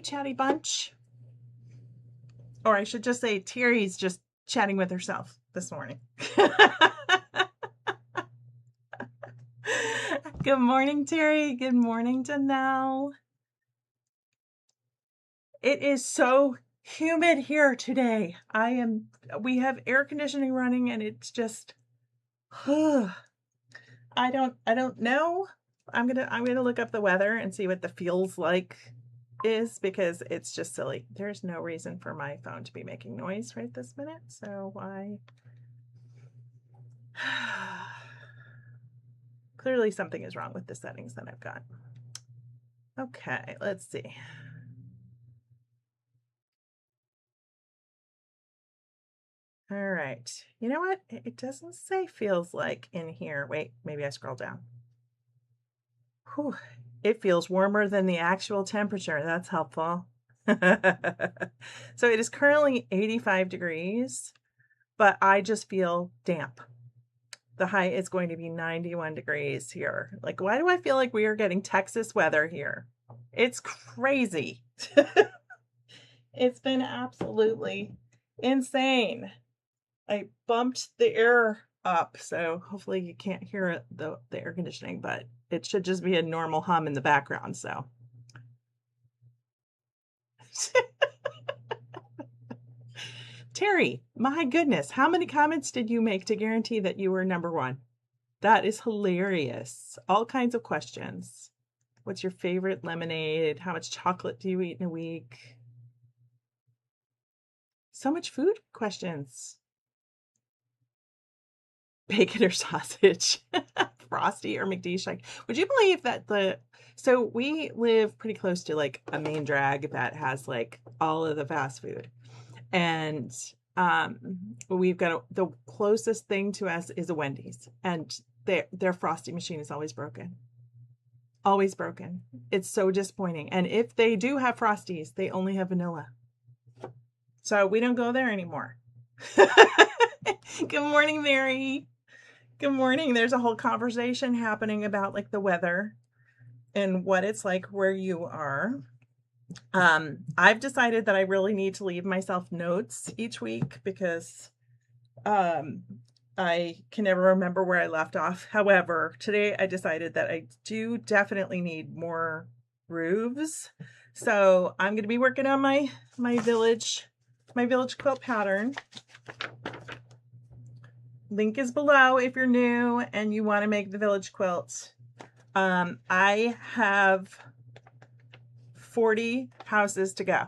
Chatty bunch. Or I should just say Terry's just chatting with herself this morning. Good morning, Terry. Good morning, Danelle. It is so humid here today. We have air conditioning running and it's just I don't know. I'm gonna look up the weather and see what the feels like is, because it's just silly. There's no reason for my phone to be making noise right this minute. So why? Clearly something is wrong with the settings that I've got. Okay, let's see. All right. You know what? It doesn't say feels like in here. Wait, maybe I scroll down. Whew. It feels warmer than the actual temperature. That's helpful. So it is currently 85 degrees, but I just feel damp. The high is going to be 91 degrees here. Like, why do I feel like we are getting Texas weather here? It's crazy. It's been absolutely insane. I bumped the air up, so hopefully you can't hear the air conditioning, but it should just be a normal hum in the background, so. Terry, my goodness, how many comments did you make to guarantee that you were number one? That is hilarious. All kinds of questions. What's your favorite lemonade? How much chocolate do you eat in a week? So much food questions. Bacon or sausage, Frosty or McD. Would you believe that so we live pretty close to like a main drag that has like all of the fast food, and we've got the closest thing to us is a Wendy's, and their Frosty machine is always broken. Always broken. It's so disappointing. And if they do have Frosties, they only have vanilla. So we don't go there anymore. Good morning, Mary. Good morning. There's a whole conversation happening about like the weather and what it's like where you are. I've decided that I really need to leave myself notes each week because I can never remember where I left off. However, today I decided that I do definitely need more roofs. So I'm going to be working on my village quilt pattern. Link is below if you're new and you want to make the village quilt. I have 40 houses to go.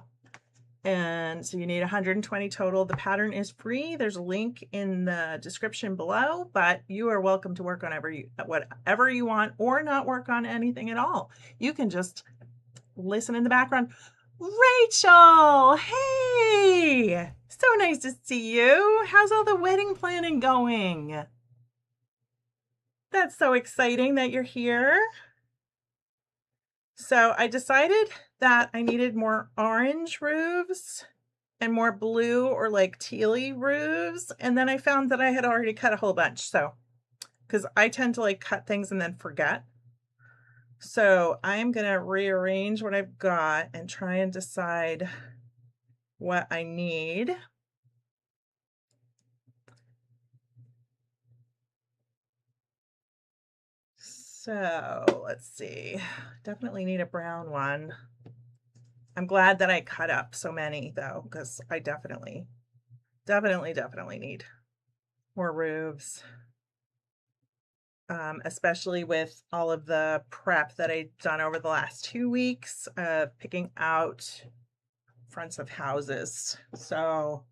And so you need 120 total. The pattern is free. There's a link in the description below, but you are welcome to work on whatever you want, or not work on anything at all. You can just listen in the background. Rachel, hey, so nice to see you. How's all the wedding planning going? That's so exciting that you're here. So I decided that I needed more orange roofs and more blue or like tealy roofs. And then I found that I had already cut a whole bunch. So, because I tend to like cut things and then forget. So I'm going to rearrange what I've got and try and decide what I need. So let's see. Definitely need a brown one. I'm glad that I cut up so many though, because I definitely need more roofs. Especially with all of the prep that I've done over the last 2 weeks of picking out fronts of houses. So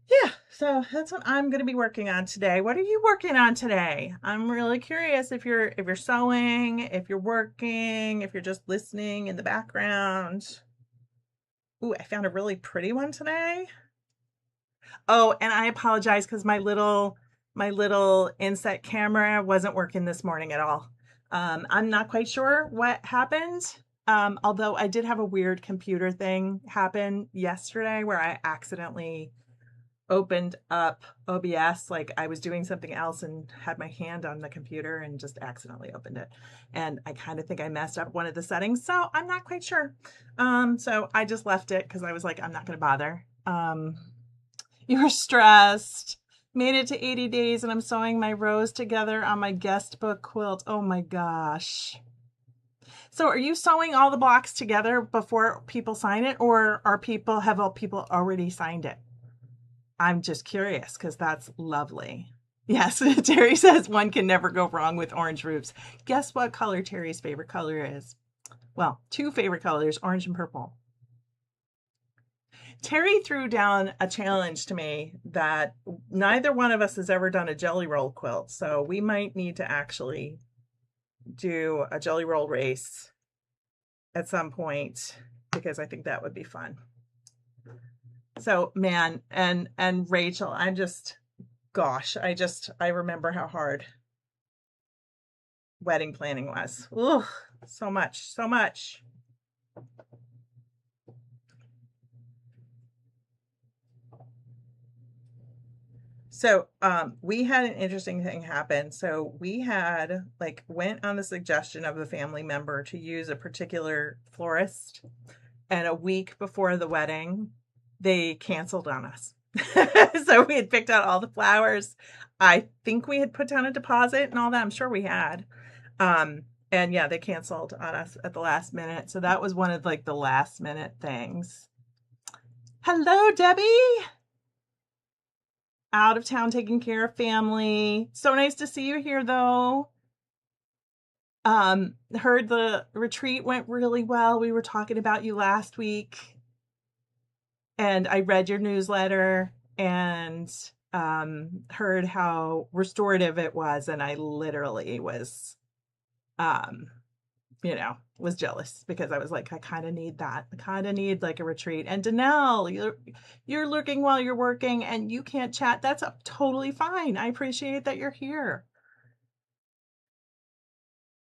yeah, so that's what I'm going to be working on today. What are you working on today? I'm really curious if you're sewing, if you're working, if you're just listening in the background. Ooh, I found a really pretty one today. Oh, and I apologize because my little inset camera wasn't working this morning at all. I'm not quite sure what happened. Although I did have a weird computer thing happen yesterday where I accidentally opened up OBS, like I was doing something else and had my hand on the computer and just accidentally opened it. And I kind of think I messed up one of the settings, so I'm not quite sure. So I just left it because I was like, I'm not going to bother. You're stressed. Made it to 80 days and I'm sewing my rows together on my guest book quilt. Oh my gosh. So are you sewing all the blocks together before people sign it, or have all people already signed it? I'm just curious because that's lovely. Yes, Terry says one can never go wrong with orange roofs. Guess what color Terry's favorite color is? Well, two favorite colors, orange and purple. Terry threw down a challenge to me that neither one of us has ever done a jelly roll quilt. So we might need to actually do a jelly roll race at some point because I think that would be fun. So man, and Rachel, I'm just, gosh, I remember how hard wedding planning was. Ugh, so much. So we had an interesting thing happen. So we had went on the suggestion of a family member to use a particular florist, and a week before the wedding, they canceled on us. So we had picked out all the flowers. I think we had put down a deposit and all that. I'm sure we had. And yeah, they canceled on us at the last minute. So that was one of the last minute things. Hello, Debbie. Out of town taking care of family. So nice to see you here though. Heard the retreat went really well. We were talking about you last week. And I read your newsletter and heard how restorative it was. And I literally was, was jealous because I was like, I kind of need that. I kind of need a retreat. And Danelle, you're looking while you're working and you can't chat. That's totally fine. I appreciate that you're here.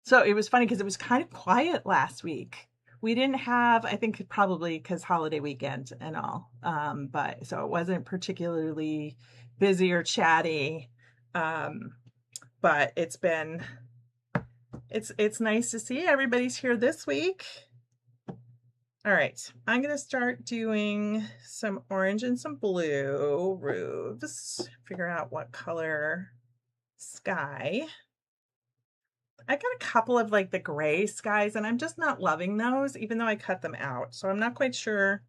So it was funny because it was kind of quiet last week. We didn't have, I think probably because holiday weekend and all, but so it wasn't particularly busy or chatty, but it's nice to see everybody's here this week. All right, I'm going to start doing some orange and some blue roofs, figure out what color sky. I got a couple of the gray skies and I'm just not loving those, even though I cut them out. So I'm not quite sure.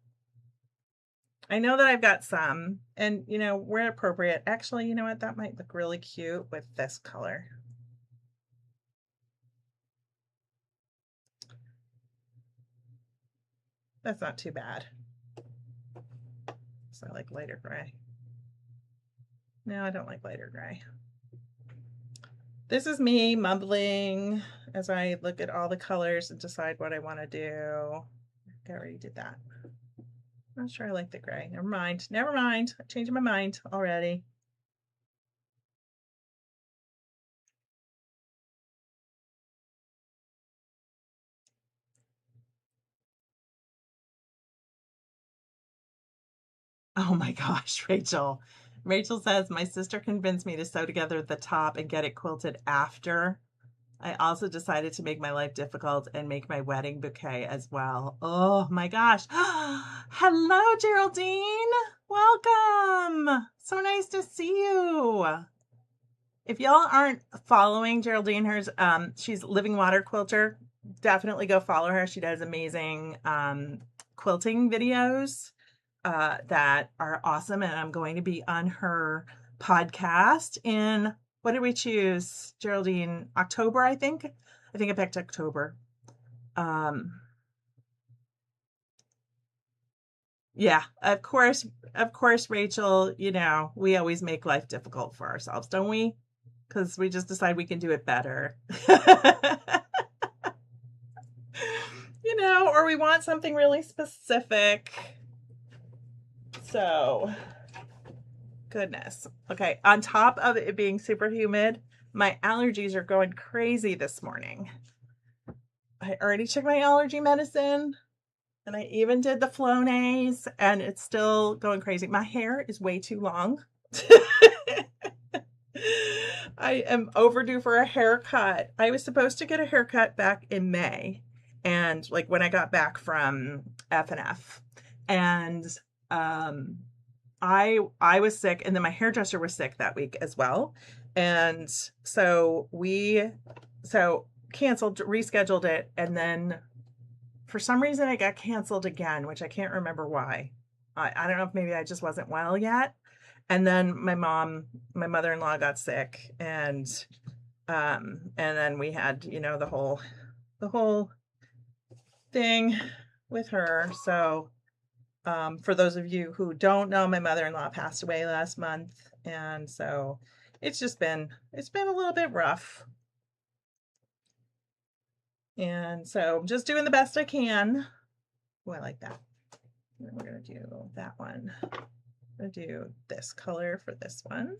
I know that I've got some and where appropriate. Actually, you know what? That might look really cute with this color. That's not too bad. So I like lighter gray. No, I don't like lighter gray. This is me mumbling as I look at all the colors and decide what I want to do. I already did that. I'm not sure I like the gray. Never mind. I'm changing my mind already. Oh my gosh, Rachel. Rachel says, my sister convinced me to sew together the top and get it quilted after. I also decided to make my life difficult and make my wedding bouquet as well. Oh my gosh. Hello, Geraldine. Welcome. So nice to see you. If y'all aren't following Geraldine, she's Living Water Quilter. Definitely go follow her. She does amazing quilting videos that are awesome. And I'm going to be on her podcast in, what did we choose, Geraldine? October, I think. I think I picked October. Yeah, of course, Rachel, we always make life difficult for ourselves, don't we? Because we just decide we can do it better. Or we want something really specific. So, goodness. Okay, on top of it being super humid, my allergies are going crazy this morning. I already took my allergy medicine. And I even did the Flonase, and it's still going crazy. My hair is way too long. I am overdue for a haircut. I was supposed to get a haircut back in May, and like when I got back from F&F, and um, I was sick, and then my hairdresser was sick that week as well, and so canceled, rescheduled it, and then for some reason it got canceled again, which I can't remember why. I don't know if maybe I just wasn't well yet. And then my mother-in-law got sick, and then we had, the whole thing with her. So for those of you who don't know, my mother-in-law passed away last month, and so it's been a little bit rough. And so I'm just doing the best I can. Oh, I like that. And then we're going to do that one. I'm going to do this color for this one.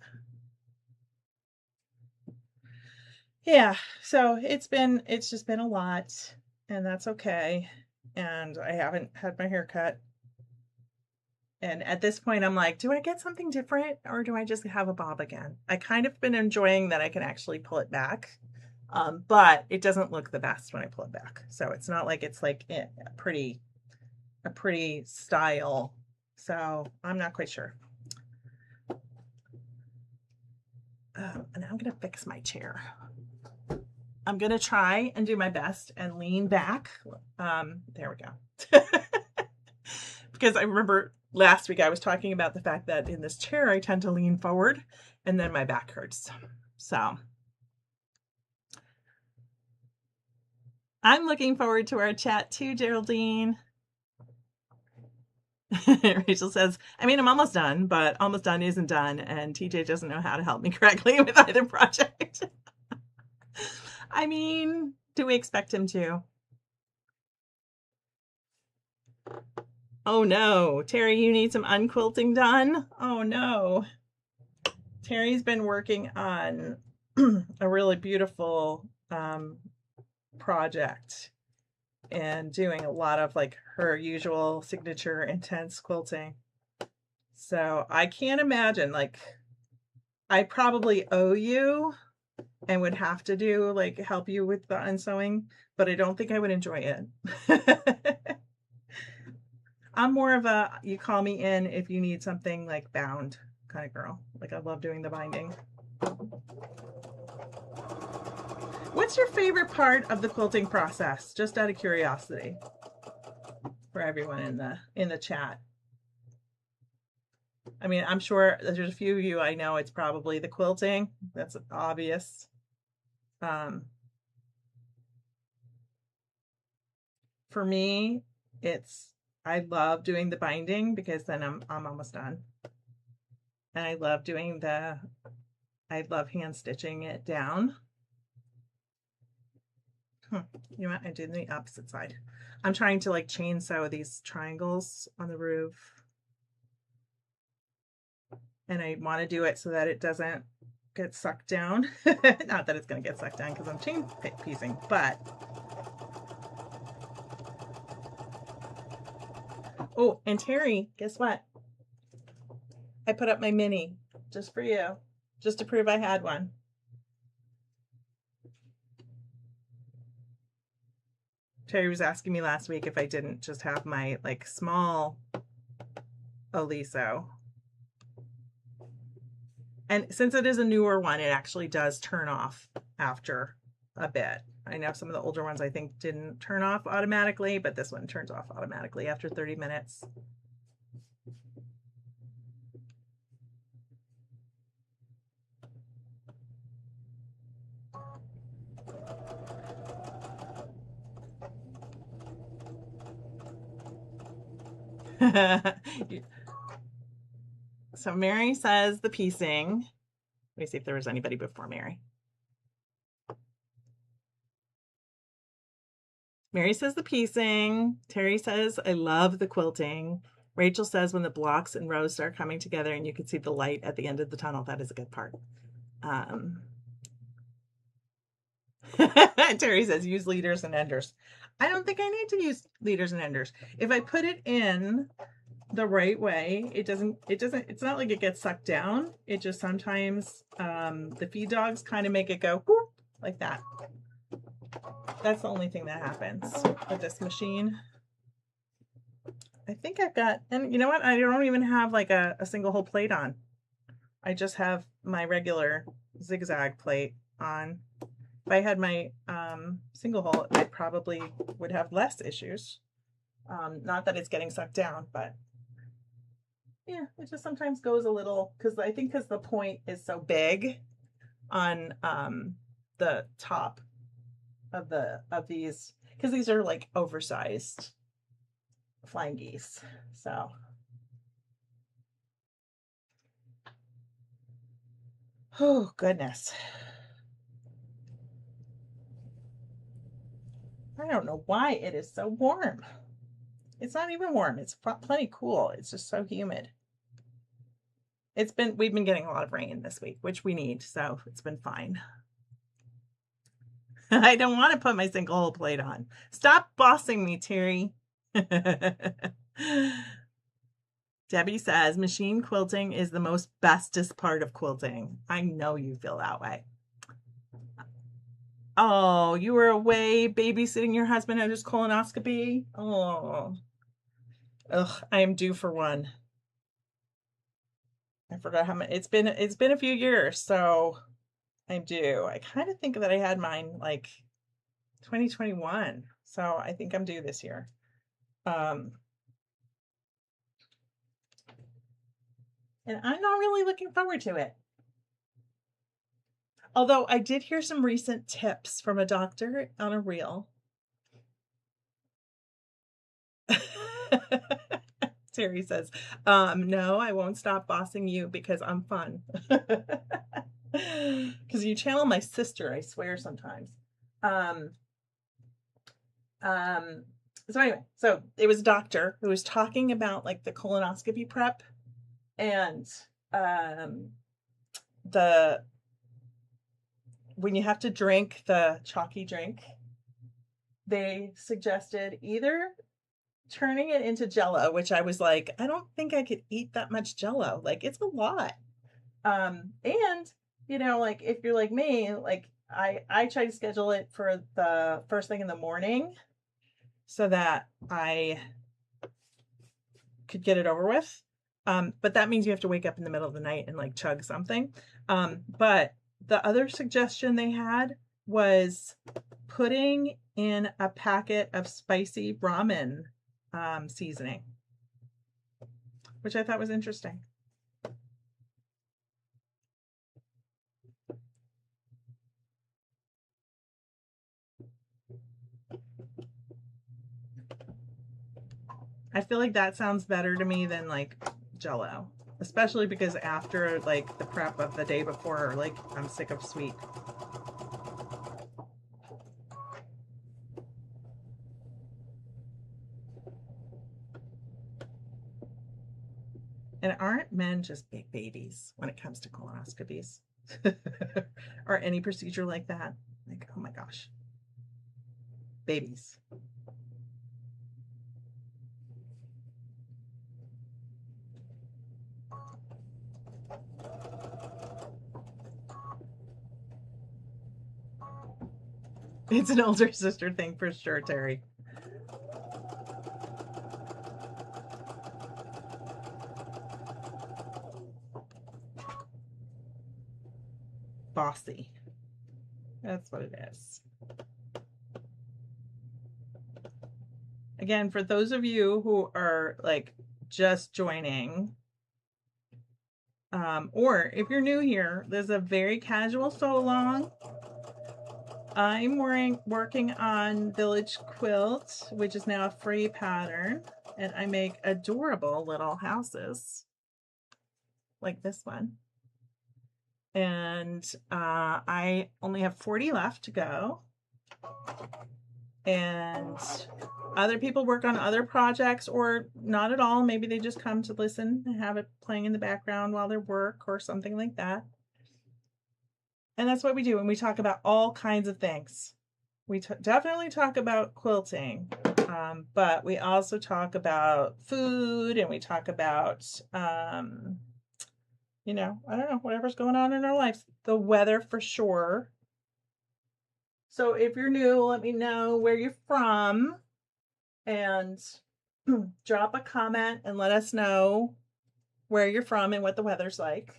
Yeah, so it's just been a lot, and that's okay. And I haven't had my hair cut. And at this point, I'm like, do I get something different, or do I just have a bob again? I kind of been enjoying that I can actually pull it back. But it doesn't look the best when I pull it back. So it's not like it's like a pretty style. So I'm not quite sure. And I'm going to fix my chair. I'm going to try and do my best and lean back. There we go. Because I remember last week I was talking about the fact that in this chair I tend to lean forward and then my back hurts. So I'm looking forward to our chat too, Geraldine. Rachel says, I mean, I'm almost done, but almost done isn't done, and TJ doesn't know how to help me correctly with either project. I mean, do we expect him to? Oh no, Terry, you need some unquilting done? Oh no. Terry's been working on a really beautiful project and doing a lot of like her usual signature intense quilting. So I can't imagine, like, I probably owe you and would have to do like help you with the unsewing, but I don't think I would enjoy it. I'm more of a you call me in if you need something like bound kind of girl. Like I love doing the binding. What's your favorite part of the quilting process? Just out of curiosity for everyone in the chat. I mean, I'm sure there's a few of you I know it's probably the quilting. That's obvious. For me, I love doing the binding because then I'm almost done. And I love hand stitching it down. You know what? I did the opposite side. I'm trying to like chain sew these triangles on the roof. And I want to do it so that it doesn't get sucked down. Not that it's going to get sucked down because I'm chain piecing, but. Oh, and Terry, guess what? I put up my mini just for you, just to prove I had one. Terry was asking me last week if I didn't just have my like small Oliso. And since it is a newer one, it actually does turn off after a bit. I know some of the older ones I think didn't turn off automatically, but this one turns off automatically after 30 minutes. So Mary says the piecing. Let me see if there was anybody before Mary. Mary says the piecing. Terry says, I love the quilting. Rachel says when the blocks and rows start coming together and you can see the light at the end of the tunnel, that is a good part. Terry says use leaders and enders. I don't think I need to use leaders and enders. If I put it in the right way, it's not like it gets sucked down. It just sometimes, the feed dogs kind of make it go whoop, like that. That's the only thing that happens with this machine. I think I've got, and you know what? I don't even have like a single hole plate on. I just have my regular zigzag plate on. If I had my single hole, I probably would have less issues. Not that it's getting sucked down, but yeah, it just sometimes goes a little, because I think because the point is so big on the top of these, because these are like oversized flying geese. So oh goodness. I don't know why it is so warm. It's not even warm. It's plenty cool. It's just so humid. We've been getting a lot of rain this week, which we need, so it's been fine. I don't want to put my single hole plate on. Stop bossing me, Terry. Debbie says machine quilting is the most bestest part of quilting. I know you feel that way. Oh, you were away babysitting your husband at his colonoscopy? Oh. Ugh, I am due for one. I forgot how many. It's been a few years, so I'm due. I kind of think that I had mine like 2021. So I think I'm due this year. And I'm not really looking forward to it. Although I did hear some recent tips from a doctor on a reel. Terry says, no, I won't stop bossing you because I'm fun. Because you channel my sister, I swear sometimes. So anyway, so it was a doctor who was talking about like the colonoscopy prep and the when you have to drink the chalky drink, they suggested either turning it into Jello, which I was like, I don't think I could eat that much Jello. Like it's a lot. And you know, like if you're like me, like I try to schedule it for the first thing in the morning so that I could get it over with. But that means you have to wake up in the middle of the night and like chug something. But the other suggestion they had was putting in a packet of spicy ramen seasoning, which I thought was interesting. I feel like that sounds better to me than like Jello, especially because after like the prep of the day before, like I'm sick of sweet. And aren't men just big babies when it comes to colonoscopies or any procedure like that? Like, oh my gosh, babies. It's an older sister thing for sure, Terry. Bossy. That's what it is. Again, for those of you who are like just joining, or if you're new here, there's a very casual sew along. I'm working on Village Quilt, which is now a free pattern, and I make adorable little houses like this one. And I only have 40 left to go. And other people work on other projects or not at all. Maybe they just come to listen and have it playing in the background while they work or something like that. And that's what we do. And we talk about all kinds of things. We definitely talk about quilting, but we also talk about food and we talk about, you know, I don't know, whatever's going on in our lives. The weather for sure. So if you're new, let me know where you're from and drop a comment and let us know where you're from and what the weather's like.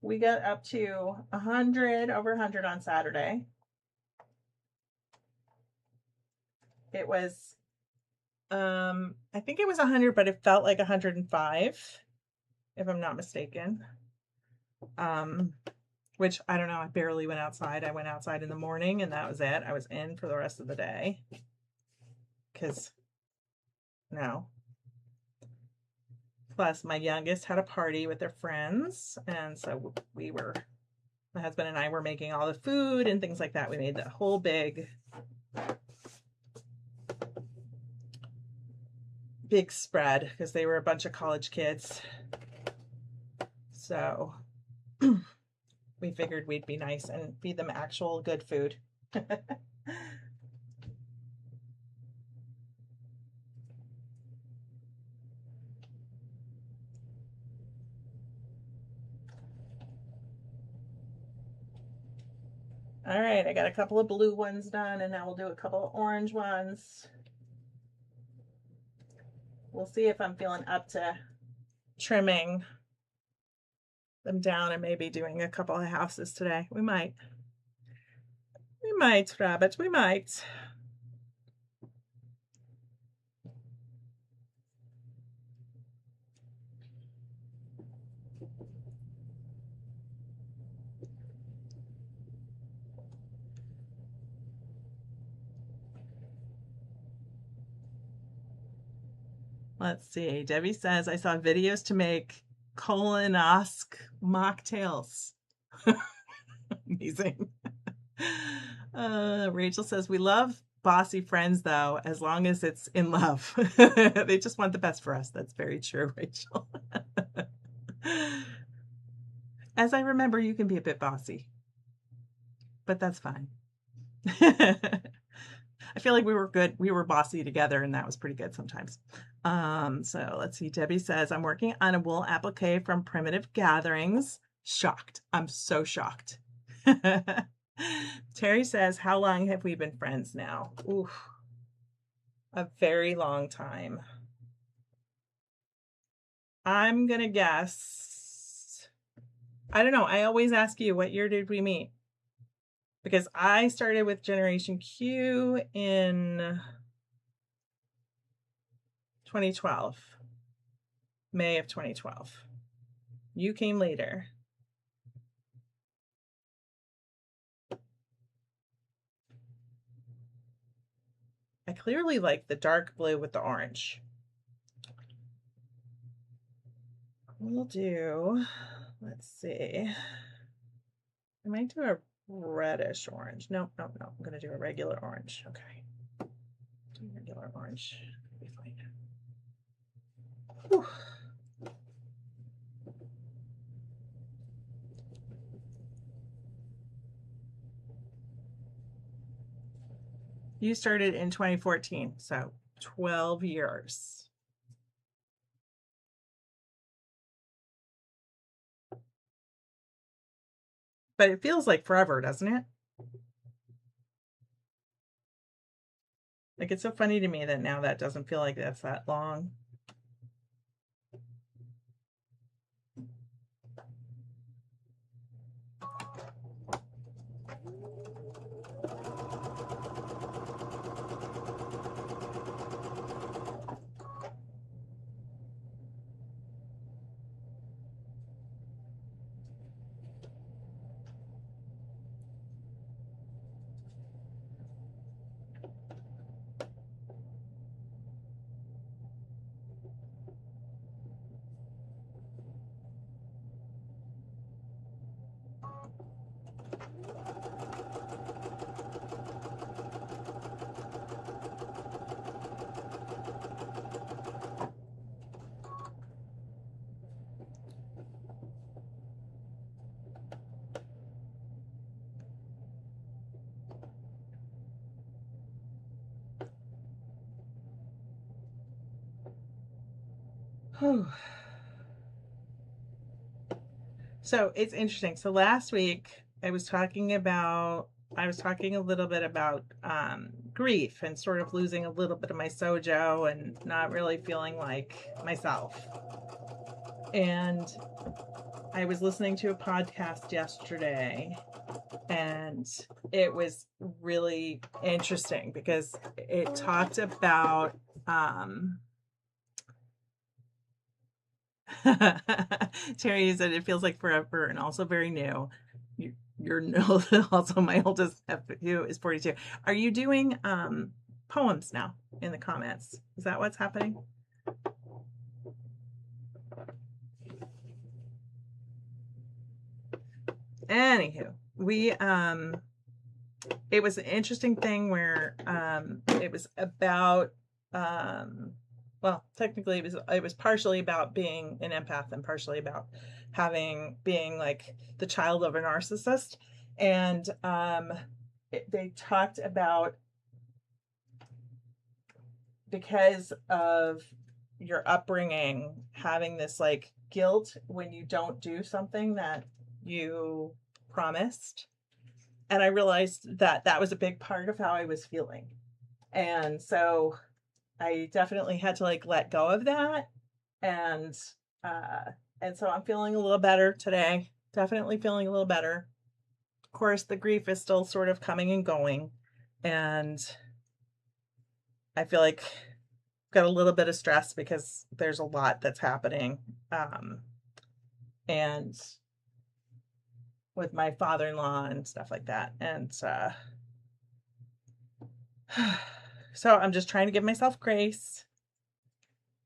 We got up to 100, over 100 on Saturday. It was, I think it was 100, but it felt like 105, if I'm not mistaken. Which I don't know, I barely went outside. I went outside in the morning and that was it. I was in for the rest of the day. Because, no. Plus, my youngest had a party with their friends. And so my husband and I were making all the food and things like that. We made the whole big spread because they were a bunch of college kids. So we figured we'd be nice and feed them actual good food. All right, I got a couple of blue ones done and now we'll do a couple of orange ones. We'll see if I'm feeling up to trimming them down and maybe doing a couple of houses today. We might. We might, Rabbit. We might. Let's see. Debbie says, I saw videos to make colonosc mocktails. Amazing. Rachel says, we love bossy friends, though, as long as it's in love. They just want the best for us. That's very true, Rachel. As I remember, you can be a bit bossy, but that's fine. I feel like we were good. We were bossy together, and that was pretty good sometimes. So let's see. Debbie says, I'm working on a wool applique from Primitive Gatherings. Shocked. I'm so shocked. Terry says, how long have we been friends now? Oof. A very long time. I'm going to guess. I don't know. I always ask you, what year did we meet? Because I started with Generation Q in 2012, May of 2012. You came later. I clearly like the dark blue with the orange. We'll do, let's see. I might do a reddish orange. No. I'm going to do a regular orange. Okay. Do regular orange. Be fine. Whew. You started in 2014, so 12 years. But it feels like forever, doesn't it? Like, it's so funny to me that now that doesn't feel like that's that long. So it's interesting. So last week I was talking a little bit about grief and sort of losing a little bit of my sojo and not really feeling like myself. And I was listening to a podcast yesterday, and it was really interesting because it talked about Terry said it feels like forever and also very new. You're no, also my oldest nephew is 42. Are you doing poems now in the comments? Is that what's happening? Anywho, it was an interesting thing where it was about well, technically it was partially about being an empath and partially about being like the child of a narcissist. And they talked about, because of your upbringing, having this like guilt when you don't do something that you promised. And I realized that that was a big part of how I was feeling. And so I definitely had to like let go of that. And so I'm feeling a little better today. Definitely feeling a little better. Of course, the grief is still sort of coming and going. And I feel like I've got a little bit of stress because there's a lot that's happening. And with my father-in-law and stuff like that. And so I'm just trying to give myself grace.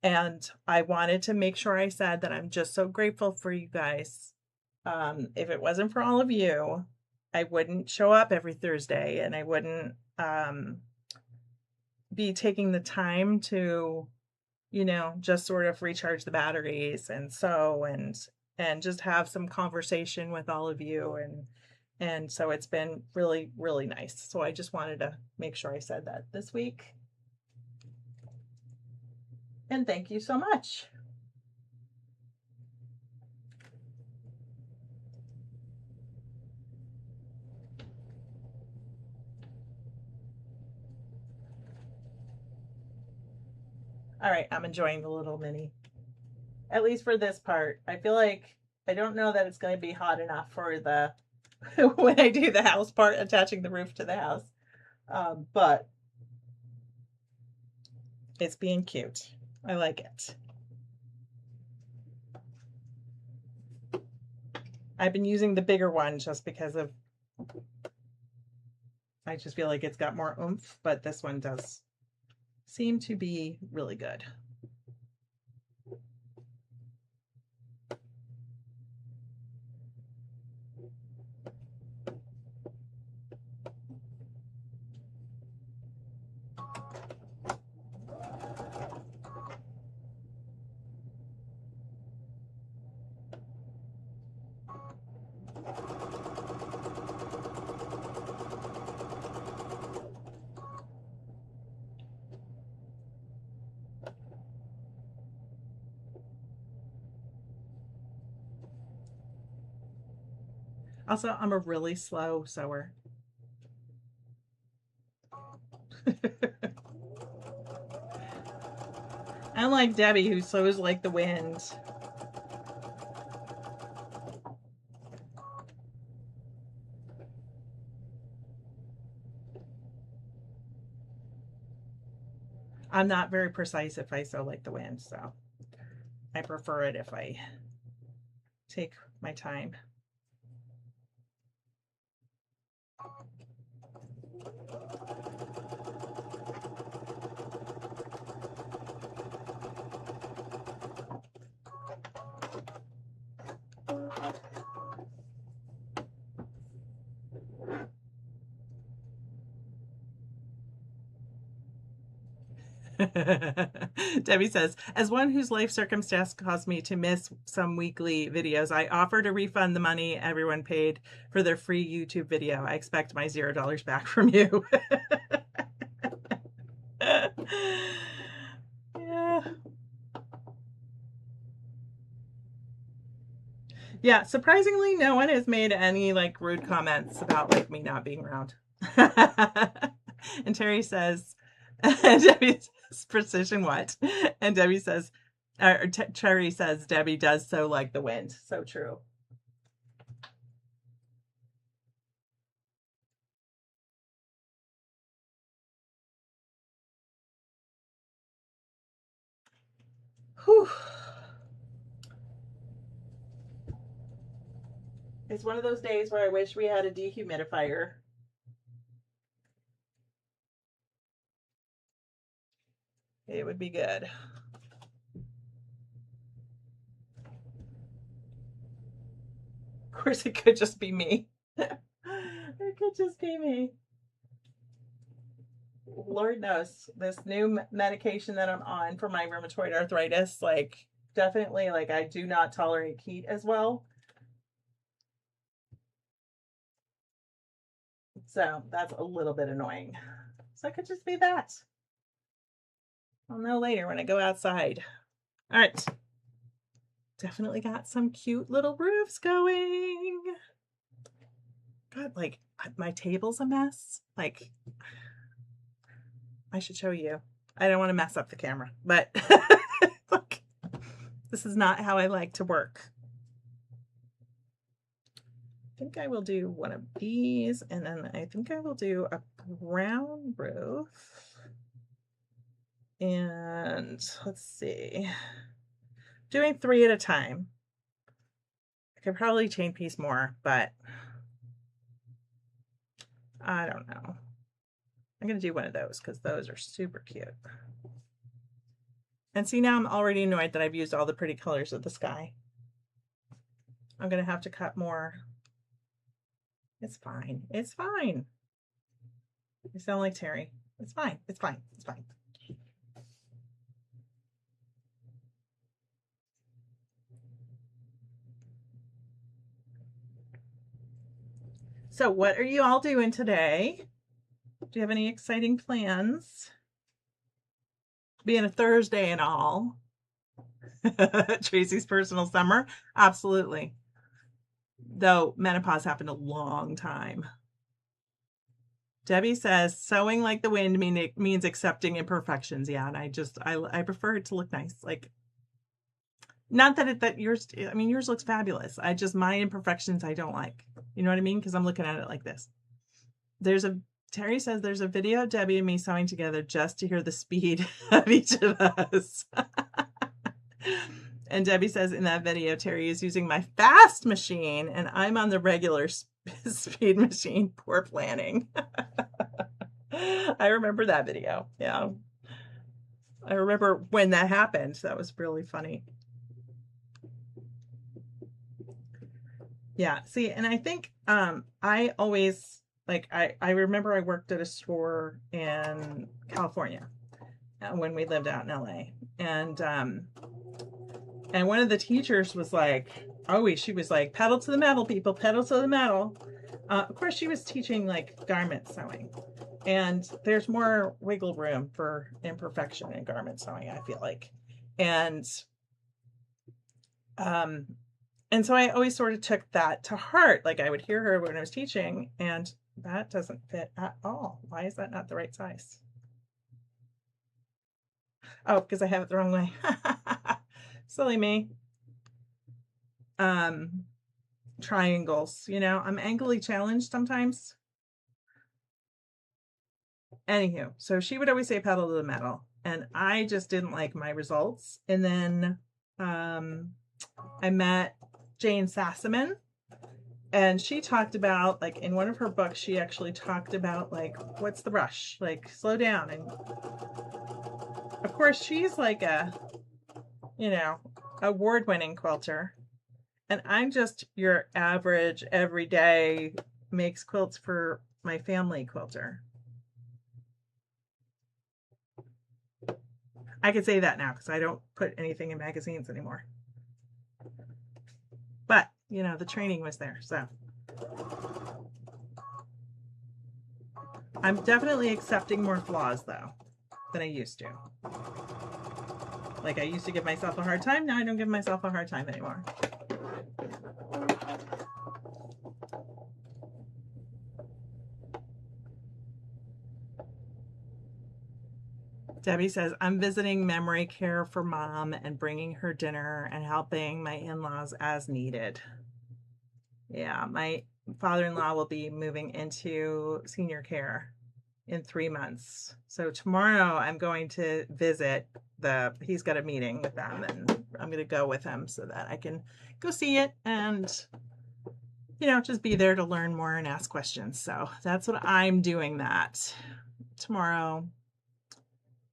And I wanted to make sure I said that I'm just so grateful for you guys. If it wasn't for all of you, I wouldn't show up every Thursday, and I wouldn't be taking the time to, just sort of recharge the batteries and just have some conversation with all of you. And so it's been really, really nice. So I just wanted to make sure I said that this week. And thank you so much. All right, I'm enjoying the little mini. At least for this part. I feel like I don't know that it's going to be hot enough for the when I do the house part, attaching the roof to the house. But it's being cute. I like it. I've been using the bigger one just because of, I just feel like it's got more oomph, but this one does seem to be really good. Also, I'm a really slow sewer. Unlike Debbie, who sews like the wind. I'm not very precise if I sew like the wind, so I prefer it if I take my time. Debbie says, as one whose life circumstance caused me to miss some weekly videos, I offer to refund the money everyone paid for their free YouTube video. I expect my $0 back from you. Yeah. Yeah, surprisingly, no one has made any like rude comments about like me not being around. And Terry says, Debbie says, precision what? And Debbie says, Terry says, Debbie does so like the wind. So true. Whew. It's one of those days where I wish we had a dehumidifier. It would be good. Of course, it could just be me. It could just be me. Lord knows, this new medication that I'm on for my rheumatoid arthritis, like, definitely, like, I do not tolerate heat as well. So that's a little bit annoying. So it could just be that. I'll know later when I go outside. All right. Definitely got some cute little roofs going. God, like, my table's a mess. Like, I should show you. I don't want to mess up the camera, but look, this is not how I like to work. I think I will do one of these, and then I think I will do a brown roof. And let's see, doing 3 at a time. I could probably chain piece more, but I don't know. I'm going to do one of those because those are super cute. And see, now I'm already annoyed that I've used all the pretty colors of the sky. I'm going to have to cut more. It's fine. It's fine. You sound like Terry. It's fine. It's fine. It's fine. So what are you all doing today? Do you have any exciting plans? Being a Thursday and all. Tracy's personal summer? Absolutely. Though menopause happened a long time. Debbie says sewing like the wind means accepting imperfections. Yeah, and I prefer it to look nice. Like, not that yours, I mean, yours looks fabulous. My imperfections I don't like. You know what I mean? Because I'm looking at it like this. Terry says there's a video of Debbie and me sewing together just to hear the speed of each of us. And Debbie says in that video, Terry is using my fast machine and I'm on the regular speed machine. Poor planning. I remember that video. Yeah. I remember when that happened. That was really funny. Yeah. See, and I think I always, like, I remember I worked at a store in California when we lived out in LA. And one of the teachers was like, she was like, pedal to the metal, people, pedal to the metal. Of course, she was teaching like garment sewing. And there's more wiggle room for imperfection in garment sewing, I feel like. And so I always sort of took that to heart. Like, I would hear her when I was teaching, and that doesn't fit at all. Why is that not the right size? Oh, because I have it the wrong way. Silly me. Triangles, you know, I'm angly challenged sometimes. Anywho, so she would always say pedal to the metal, and I just didn't like my results. And then I met Jane Sassaman, and she talked about, like, in one of her books, she actually talked about, like, what's the rush? Like, slow down. And of course, she's like a, you know, award-winning quilter. And I'm just your average, everyday, makes quilts for my family quilter. I could say that now because I don't put anything in magazines anymore. But, you know, the training was there, so. I'm definitely accepting more flaws, though, than I used to. Like, I used to give myself a hard time. Now I don't give myself a hard time anymore. Debbie says, I'm visiting memory care for mom and bringing her dinner and helping my in-laws as needed. Yeah, my father-in-law will be moving into senior care in 3 months. So tomorrow I'm going to visit he's got a meeting with them, and I'm going to go with him so that I can go see it and, just be there to learn more and ask questions. So that's what I'm doing that tomorrow.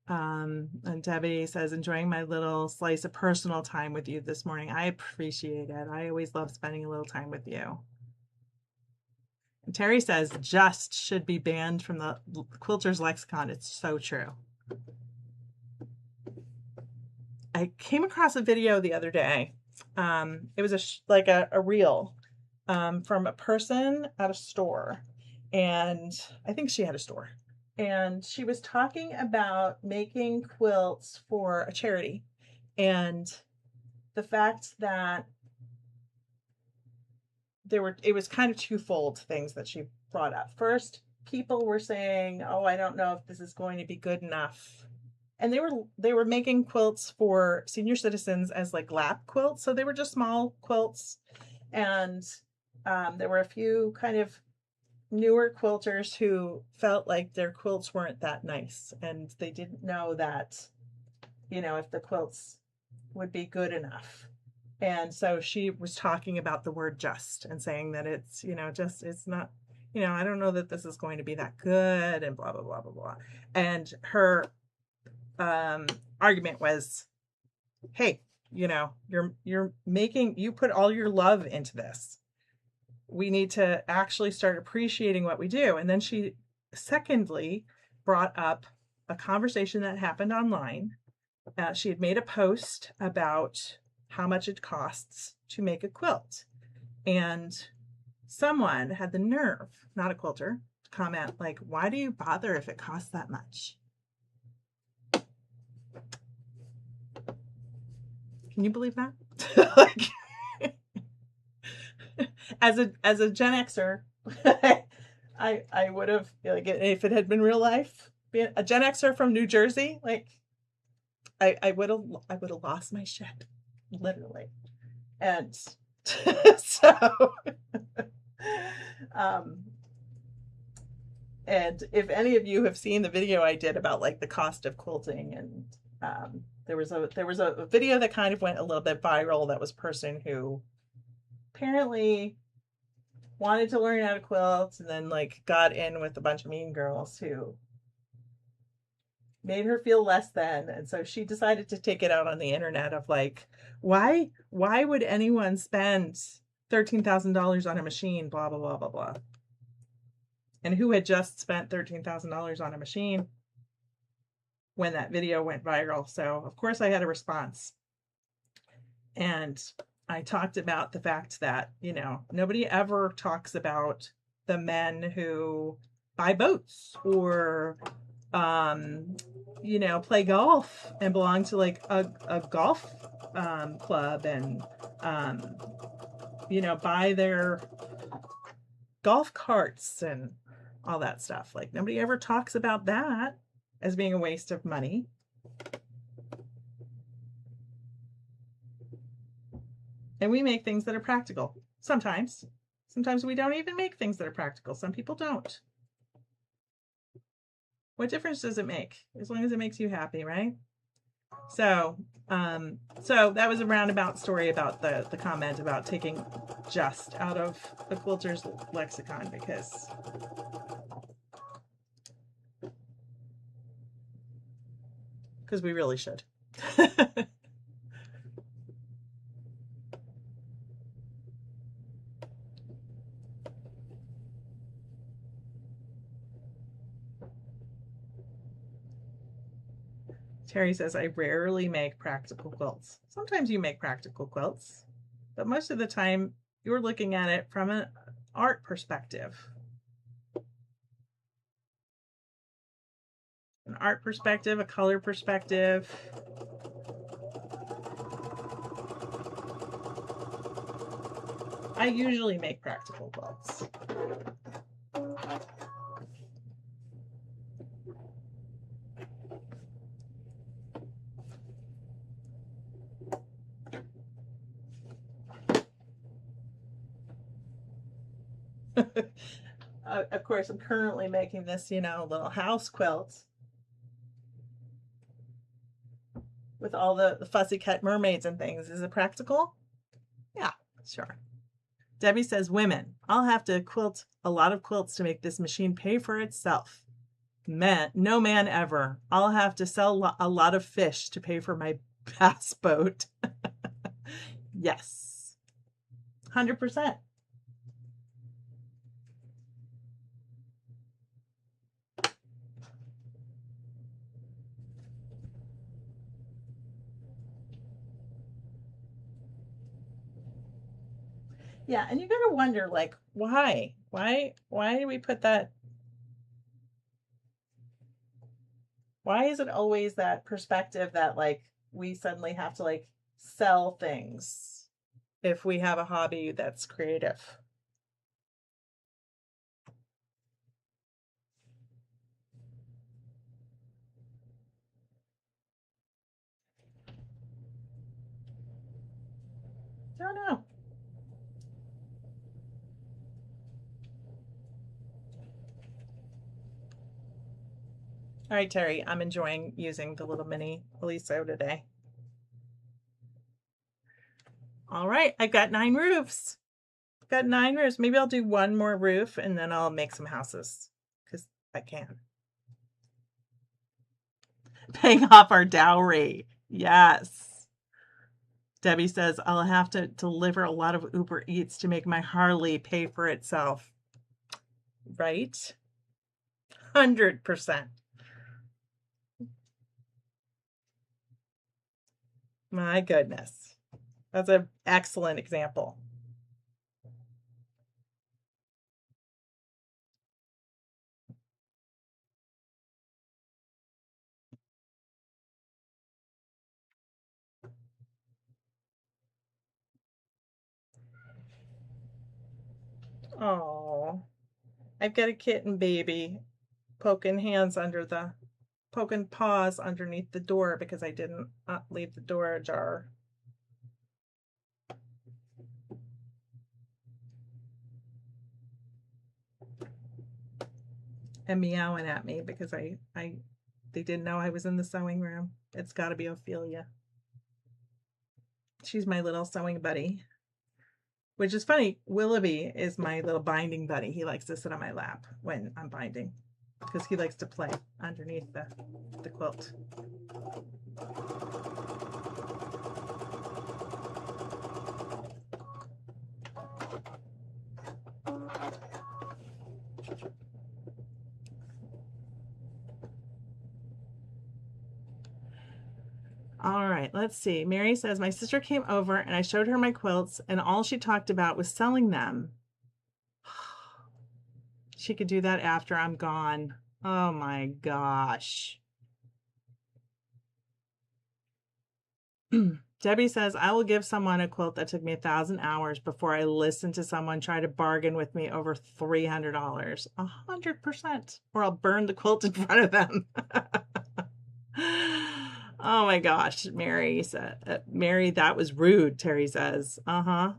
And Debbie says, enjoying my little slice of personal time with you this morning. I appreciate it. I always love spending a little time with you. And Terry says, just should be banned from the quilter's lexicon. It's so true. I came across a video the other day. It was like a reel from a person at a store. And I think she had a store. And she was talking about making quilts for a charity, and the fact that it was kind of twofold things that she brought up. First, people were saying, oh, I don't know if this is going to be good enough. And they were making quilts for senior citizens as like lap quilts. So they were just small quilts. And there were a few kind of newer quilters who felt like their quilts weren't that nice, and they didn't know that, if the quilts would be good enough. And so she was talking about the word just and saying that it's, it's not, I don't know that this is going to be that good, and blah, blah, blah, blah, blah. And her argument was, hey, you put all your love into this. We need to actually start appreciating what we do. And then she secondly brought up a conversation that happened online. She had made a post about how much it costs to make a quilt. And someone had the nerve, not a quilter, to comment like, why do you bother if it costs that much? Can you believe that? Like, as a Gen Xer, I would have, like, if it had been real life, being a Gen Xer from New Jersey, like I would have lost my shit, literally. And so and if any of you have seen the video I did about like the cost of quilting, and there was a video that kind of went a little bit viral, that was a person who apparently wanted to learn how to quilt, and then like got in with a bunch of mean girls who made her feel less than. And so she decided to take it out on the internet of like, why would anyone spend $13,000 on a machine, blah, blah, blah, blah, blah. And who had just spent $13,000 on a machine when that video went viral? So of course I had a response. And I talked about the fact that, nobody ever talks about the men who buy boats or, play golf and belong to like a golf club, and, buy their golf carts and all that stuff. Like, nobody ever talks about that as being a waste of money. And we make things that are practical. Sometimes we don't even make things that are practical. Some people don't. What difference does it make? As long as it makes you happy, right? So that was a roundabout story about the comment about taking just out of the quilter's lexicon, because we really should. Terry says, I rarely make practical quilts. Sometimes you make practical quilts, but most of the time you're looking at it from an art perspective. An art perspective, a color perspective. I usually make practical quilts. Of course, I'm currently making this, little house quilt with all the fussy cut mermaids and things. Is it practical? Yeah, sure. Debbie says, women, I'll have to quilt a lot of quilts to make this machine pay for itself. Men, no man ever. I'll have to sell a lot of fish to pay for my bass boat. Yes, 100%. Yeah, and you gotta wonder, like, why? Why do we put that? Why is it always that perspective that, like, we suddenly have to, like, sell things if we have a hobby that's creative? Don't know. All right, Terry, I'm enjoying using the little mini Eliso today. All right, I've got 9 roofs. I've got 9 roofs. Maybe I'll do one more roof and then I'll make some houses because I can. Paying off our dowry. Yes. Debbie says, I'll have to deliver a lot of Uber Eats to make my Harley pay for itself. Right? 100%. My goodness. That's an excellent example. Oh, I've got a kitten baby poking paws underneath the door because I didn't leave the door ajar. And meowing at me because they didn't know I was in the sewing room. It's got to be Ophelia. She's my little sewing buddy. Which is funny, Willoughby is my little binding buddy. He likes to sit on my lap when I'm binding because he likes to play underneath the quilt. All right, let's see. Mary says, my sister came over and I showed her my quilts and all she talked about was selling them. She could do that after I'm gone. Oh my gosh. Debbie says, I will give someone a quilt that took me 1,000 hours before I listen to someone try to bargain with me over $300. 100%. Or I'll burn the quilt in front of them. Oh my gosh, Mary said. Mary, that was rude, Terry says. Uh-huh.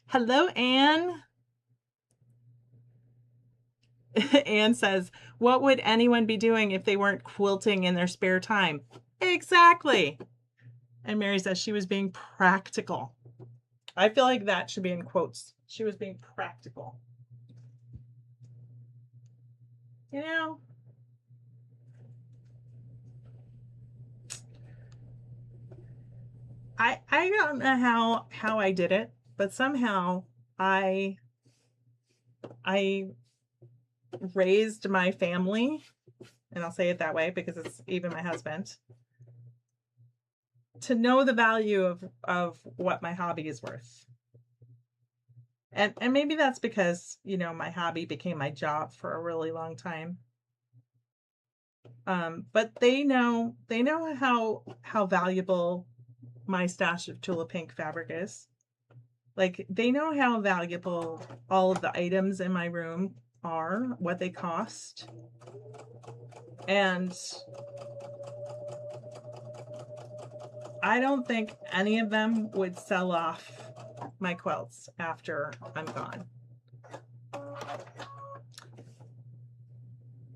Hello, Anne. Anne says, what would anyone be doing if they weren't quilting in their spare time? Exactly. And Mary says she was being practical. I feel like that should be in quotes. She was being practical. You know? I don't know how I did it, but somehow I raised my family, and I'll say it that way because it's even my husband, to know the value of what my hobby is worth. And maybe that's because, my hobby became my job for a really long time. But they know how valuable my stash of Tula Pink fabric is. Like, they know how valuable all of the items in my room are, what they cost. And I don't think any of them would sell off my quilts after I'm gone.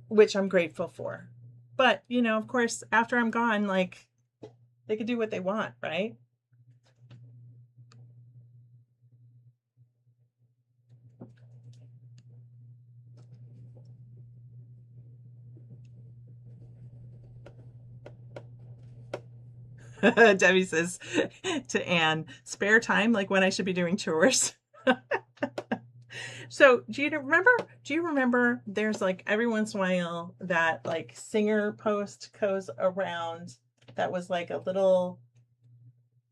which I'm grateful for. But, you know, of course, after I'm gone, like, they can do what they want, right? Debbie says to Anne, spare time, like when I should be doing chores. So do you remember there's like every once in a while that like singer post goes around that was like a little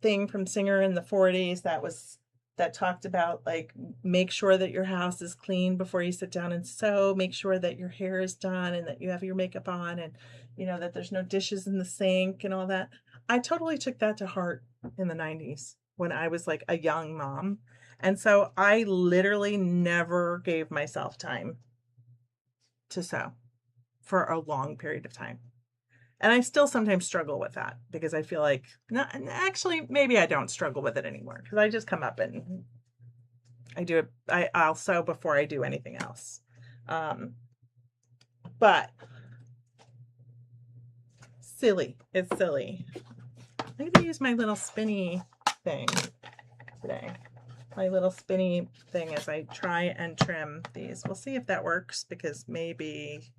thing from Singer in the 40s that talked about like make sure that your house is clean before you sit down and sew, make sure that your hair is done and that you have your makeup on, and you know that there's no dishes in the sink and all that. I totally took that to heart in the 90s when I was like a young mom. And so I literally never gave myself time to sew for a long period of time. And I still sometimes struggle with that because I feel like, not, actually, maybe I don't struggle with it anymore because I just come up and I do it. I'll sew before I do anything else. But silly. It's silly. I'm going to use my little spinny thing today. My little spinny thing as I try and trim these. We'll see if that works because maybe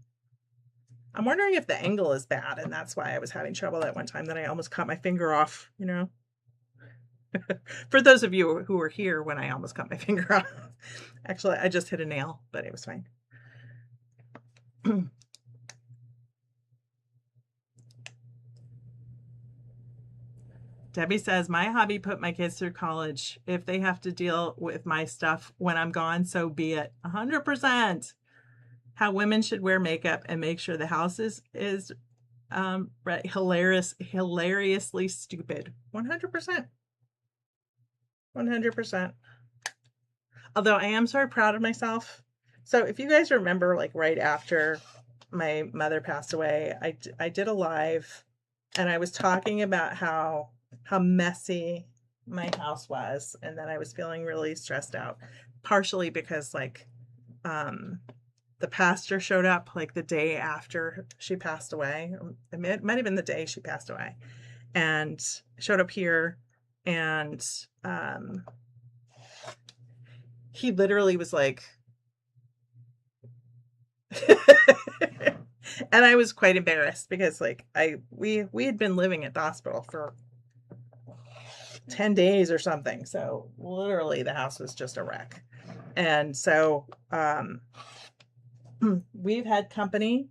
I'm wondering if the angle is bad and that's why I was having trouble that one time that I almost cut my finger off, you know. For those of you who were here when I almost cut my finger off. Actually, I just hit a nail, but it was fine. Debbie says, my hobby put my kids through college. If they have to deal with my stuff when I'm gone, so be it. 100%. How women should wear makeup and make sure the house is hilariously stupid. 100%. 100%. Although I am sort of proud of myself. So if you guys remember, like right after my mother passed away, I did a live and I was talking about how messy my house was and that I was feeling really stressed out, partially because like the pastor showed up like the day after she passed away. It might have been the day she passed away, and showed up here, and he literally was like and I was quite embarrassed because like we had been living at the hospital for 10 days or something. So literally the house was just a wreck. And so we've had company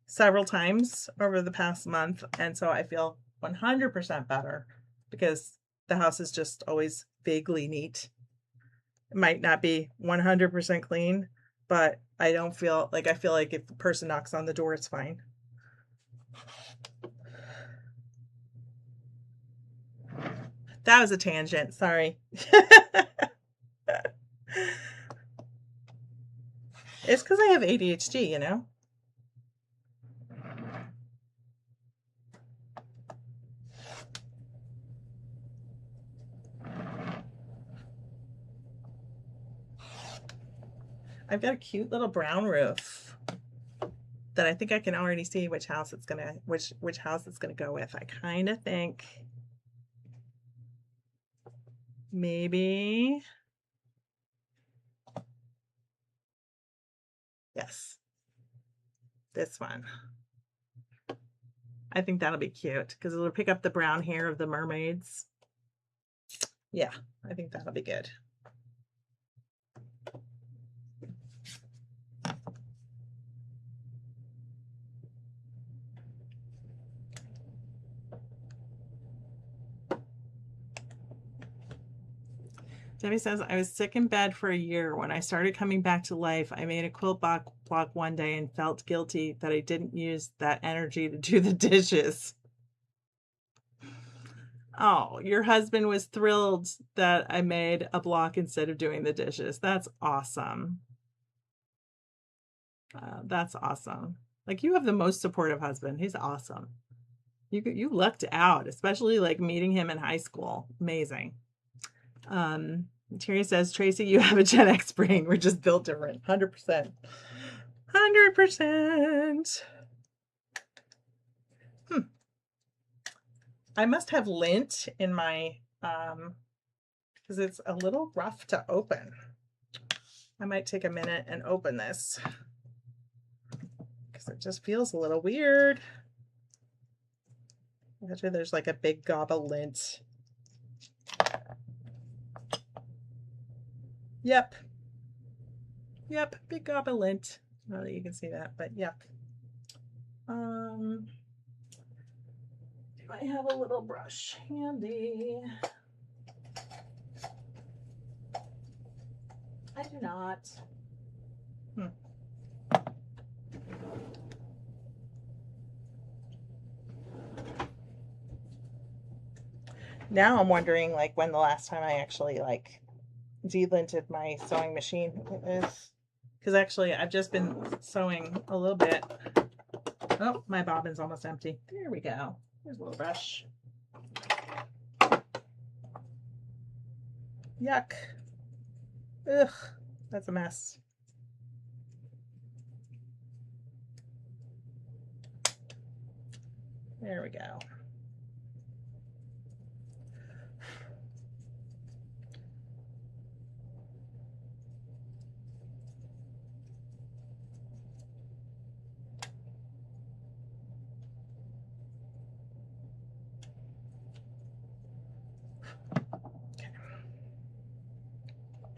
several times over the past month. And so I feel 100% better because the house is just always vaguely neat. It might not be 100% clean, but I don't feel like, I feel like if the person knocks on the door, it's fine. That was a tangent. Sorry. It's because I have ADHD, you know? I've got a cute little brown roof that I think I can already see which house it's gonna which house it's gonna go with. I kind of think maybe, yes, this one. I think that'll be cute because it'll pick up the brown hair of the mermaids. Yeah, I think that'll be good. Debbie says, I was sick in bed for a year. When I started coming back to life, I made a quilt block one day and felt guilty that I didn't use that energy to do the dishes. Oh, your husband was thrilled that I made a block instead of doing the dishes. That's awesome. That's awesome. Like, you have the most supportive husband. He's awesome. You lucked out, especially like meeting him in high school. Amazing. Terry says, Tracy, you have a Gen X brain. We're just built different. 100%. 100%. I must have lint in my, because it's a little rough to open. I might take a minute and open this because it just feels a little weird. Actually, there's like a big gob of lint. Yep. Yep, big gob of lint. Not that you can see that, but yep. Do I have a little brush handy? I do not. Now I'm wondering like when the last time I actually like delinted my sewing machine is, because actually I've just been sewing a little bit. Oh, my bobbin's almost empty. There we go. Here's a little brush. Yuck. Ugh, that's a mess. There we go.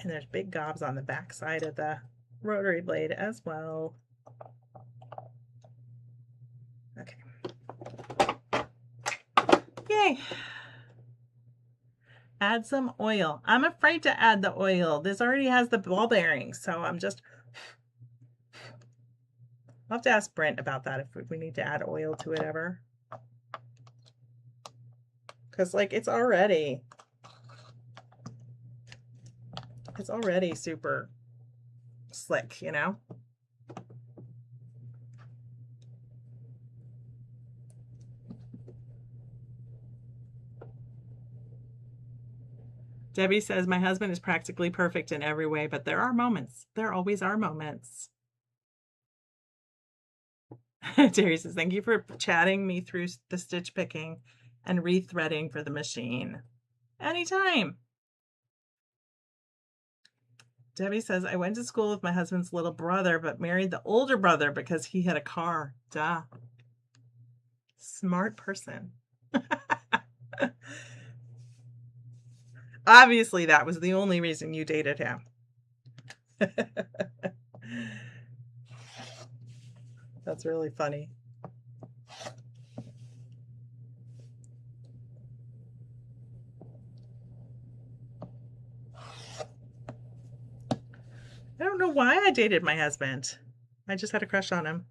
And there's big gobs on the back side of the rotary blade as well. Okay. Yay. Add some oil. I'm afraid to add the oil. This already has the ball bearings, so I'm just... I'll have to ask Brent about that if we need to add oil to it ever. Because, like, it's already super slick, you know? Debbie says, my husband is practically perfect in every way, but there are moments. There always are moments. Terry says, thank you for chatting me through the stitch picking and rethreading for the machine. Anytime. Debbie says, I went to school with my husband's little brother, but married the older brother because he had a car. Duh. Smart person. Obviously, that was the only reason you dated him. That's really funny. I don't know why I dated my husband. I just had a crush on him.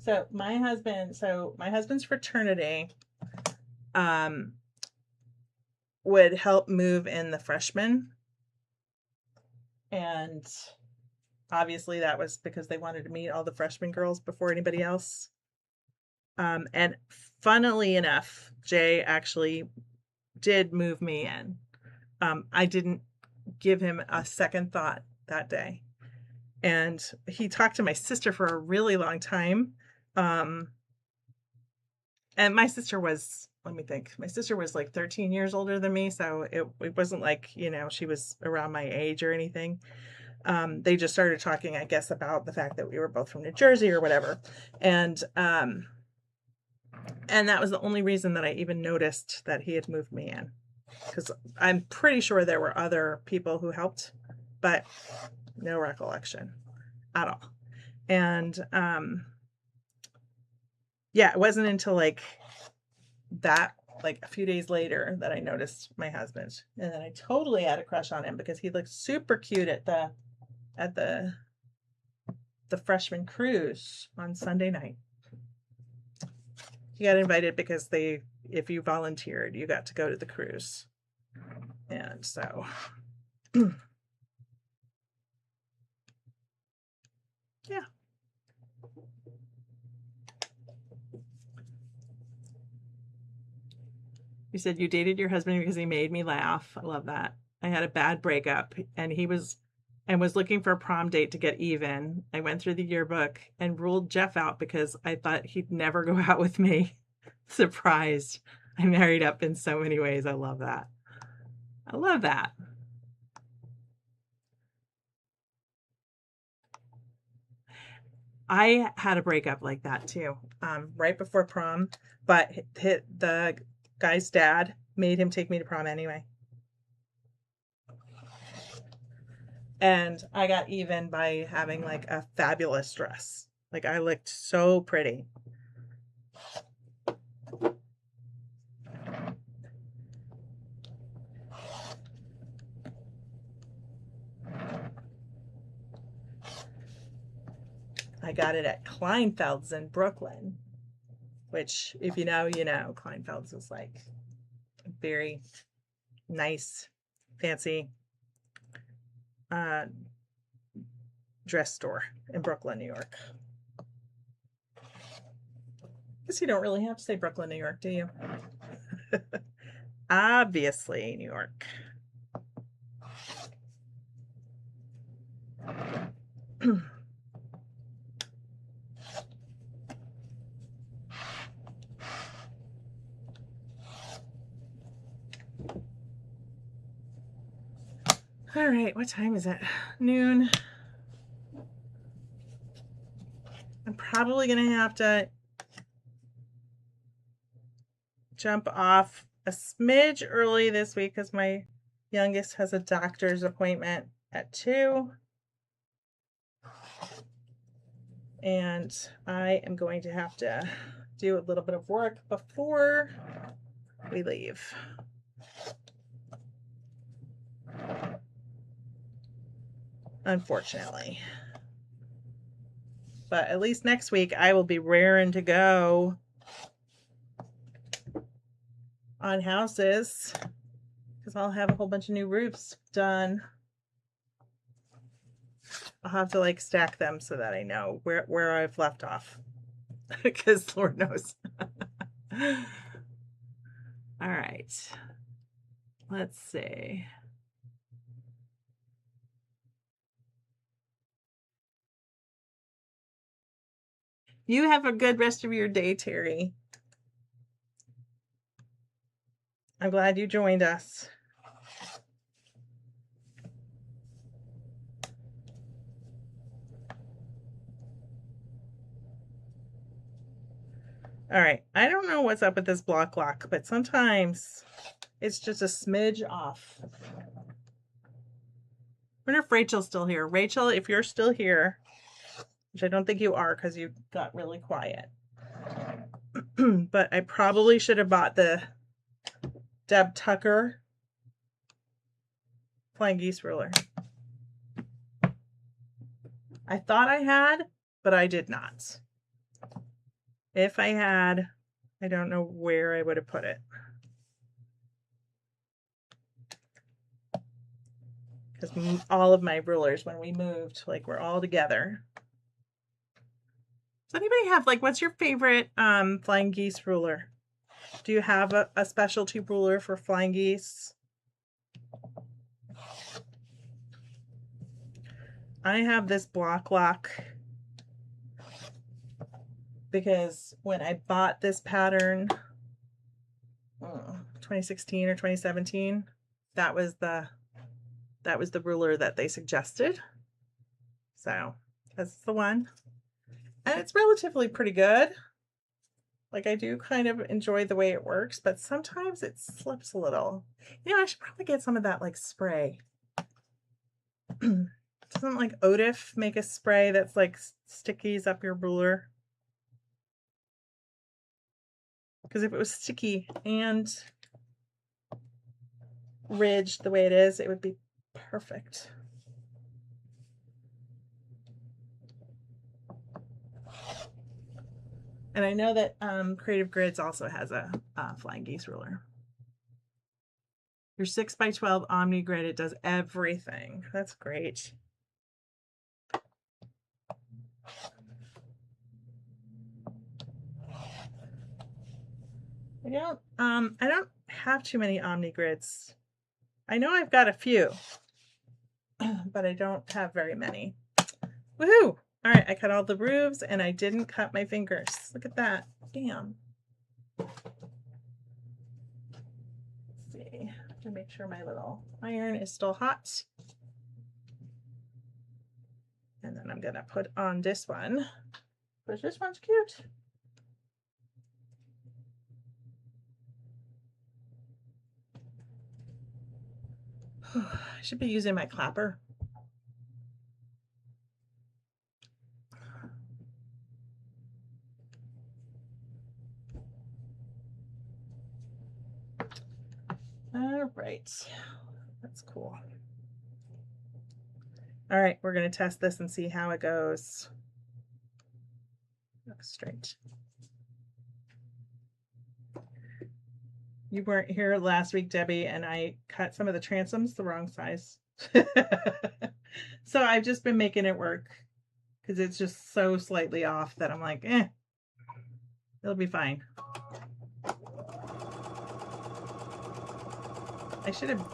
So my husband's fraternity would help move in the freshmen. And obviously that was because they wanted to meet all the freshman girls before anybody else. And funnily enough, Jay actually did move me in. I didn't give him a second thought that day. And he talked to my sister for a really long time. And my sister was, let me think, my sister was like 13 years older than me. So it wasn't like, you know, she was around my age or anything. They just started talking, I guess, about the fact that we were both from New Jersey or whatever. And that was the only reason that I even noticed that he had moved me in. Because I'm pretty sure there were other people who helped, but no recollection at all. And yeah, it wasn't until like a few days later that I noticed my husband. And then I totally had a crush on him because he looked super cute at the freshman cruise on Sunday night. He got invited because if you volunteered, you got to go to the cruise. And so yeah. You said you dated your husband because he made me laugh. I love that. I had a bad breakup and was looking for a prom date to get even. I went through the yearbook and ruled Jeff out because I thought he'd never go out with me. Surprised. I married up in so many ways. I love that. I love that. I had a breakup like that too, right before prom, but the guy's dad made him take me to prom anyway. And I got even by having like a fabulous dress. Like I looked so pretty. I got it at Kleinfeld's in Brooklyn, which if you know, you know. Kleinfeld's is like a very nice, fancy dress store in Brooklyn, New York. Guess you don't really have to say Brooklyn, New York, do you? Obviously, New York. All right, what time is it? Noon. I'm probably going to have to jump off a smidge early this week because my youngest has a doctor's appointment at 2. And I am going to have to do a little bit of work before we leave. Unfortunately. But at least next week I will be raring to go on houses because I'll have a whole bunch of new roofs done. I'll have to like stack them so that I know where I've left off because Lord knows. All right. Let's see. You have a good rest of your day, Terry. I'm glad you joined us. All right, I don't know what's up with this block lock, but sometimes it's just a smidge off. I wonder if Rachel's still here. Rachel, if you're still here, which I don't think you are because you got really quiet. But I probably should have bought the Deb Tucker Flying Geese ruler. I thought I had, but I did not. If I had, I don't know where I would have put it. Because all of my rulers, when we moved, like we're all together. Does anybody have, like, what's your favorite Flying Geese ruler? Do you have a specialty ruler for Flying Geese? I have this block lock because when I bought this pattern, 2016 or 2017, that was the ruler that they suggested. So that's the one. And it's relatively pretty good. Like I do kind of enjoy the way it works, but sometimes it slips a little. You know, I should probably get some of that like spray. Doesn't like Otif make a spray that's like stickies up your ruler? Because if it was sticky and ridged the way it is, it would be perfect. And I know that Creative Grids also has a Flying Geese ruler. Your 6x12 Omni Grid, it does everything. That's great. I don't have too many Omni grids. I know I've got a few, but I don't have very many. Woohoo! All right, I cut all the roofs and I didn't cut my fingers. Look at that. Damn. Let's see. To make sure my little iron is still hot. And then I'm gonna put on this one, because this one's cute. I should be using my clapper. All right, that's cool. All right, we're gonna test this and see how it goes. Looks straight. You weren't here last week, Debbie, and I cut some of the transoms the wrong size. So I've just been making it work because it's just so slightly off that I'm like, it'll be fine. I should have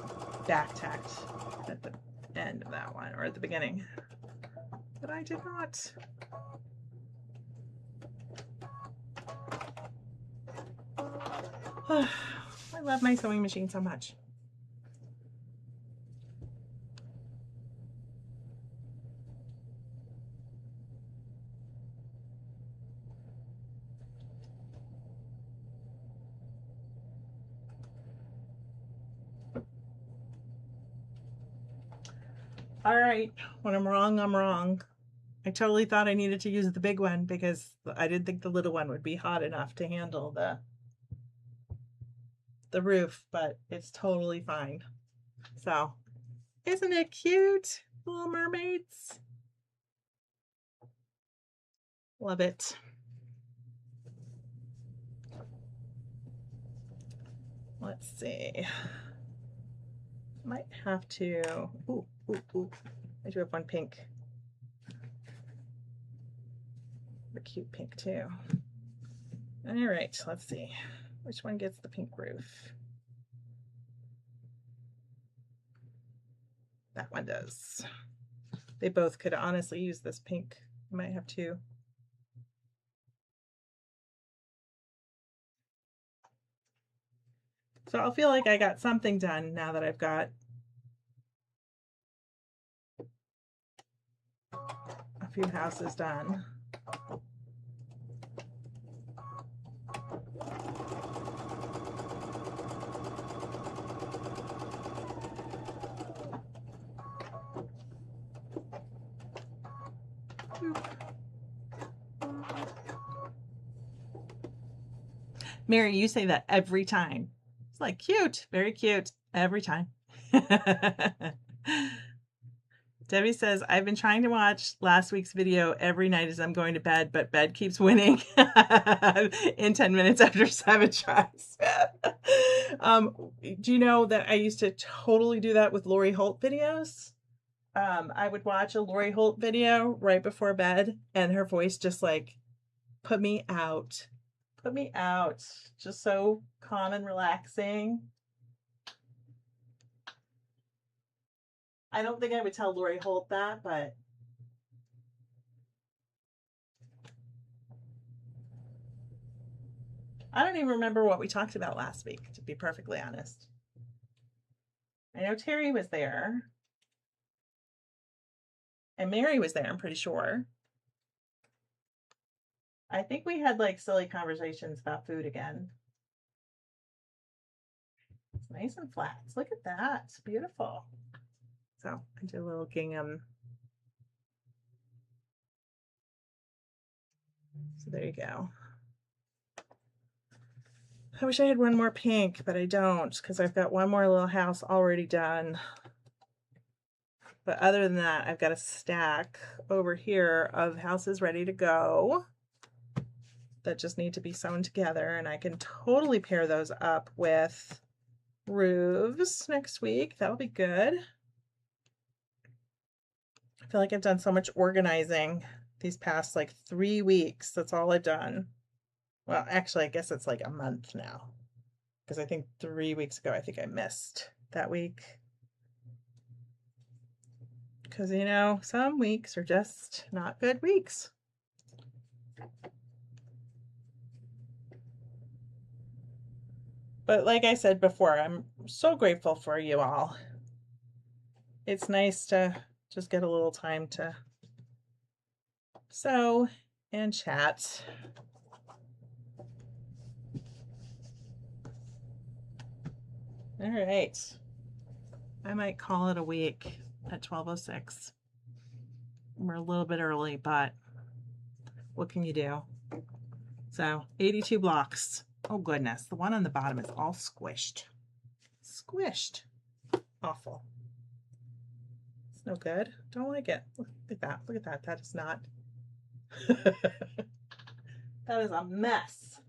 back tacked at the end of that one, or at the beginning, but I did not. I love my sewing machine so much. All right, when I'm wrong, I'm wrong. I totally thought I needed to use the big one because I didn't think the little one would be hot enough to handle the roof, but it's totally fine. So, isn't it cute? Little mermaids. Love it. Let's see. Might have to, ooh, I do have one pink. The cute pink too. All right, let's see. Which one gets the pink roof? That one does. They both could honestly use this pink. I might have two. So I'll feel like I got something done now that I've got a few houses done. Mary, you say that every time. It's like cute, very cute, every time. Debbie says, I've been trying to watch last week's video every night as I'm going to bed, but bed keeps winning in 10 minutes after 7 tries. Do you know that I used to totally do that with Lori Holt videos? I would watch a Lori Holt video right before bed, and her voice just like put me out. Put me out. Just so calm and relaxing. I don't think I would tell Lori Holt that, but I don't even remember what we talked about last week, to be perfectly honest. I know Terry was there. And Mary was there, I'm pretty sure. I think we had like silly conversations about food again. It's nice and flat. Look at that. It's beautiful. So I did a little gingham. So there you go. I wish I had one more pink, but I don't because I've got one more little house already done. But other than that, I've got a stack over here of houses ready to go that just need to be sewn together, and I can totally pair those up with roofs next week. That'll be good. I feel like I've done so much organizing these past like 3 weeks. That's all I've done. Well, actually, I guess it's like a month now. because I think 3 weeks ago, I think I missed that week. Because, you know, some weeks are just not good weeks. But like I said before, I'm so grateful for you all. It's nice to just get a little time to sew and chat. All right. I might call it a week at 12:06. We're a little bit early, but what can you do? So 82 blocks. Oh goodness, the one on the bottom is all squished. Squished. Awful. It's no good. Don't like it. Look at that. Look at that. That is not. That is a mess.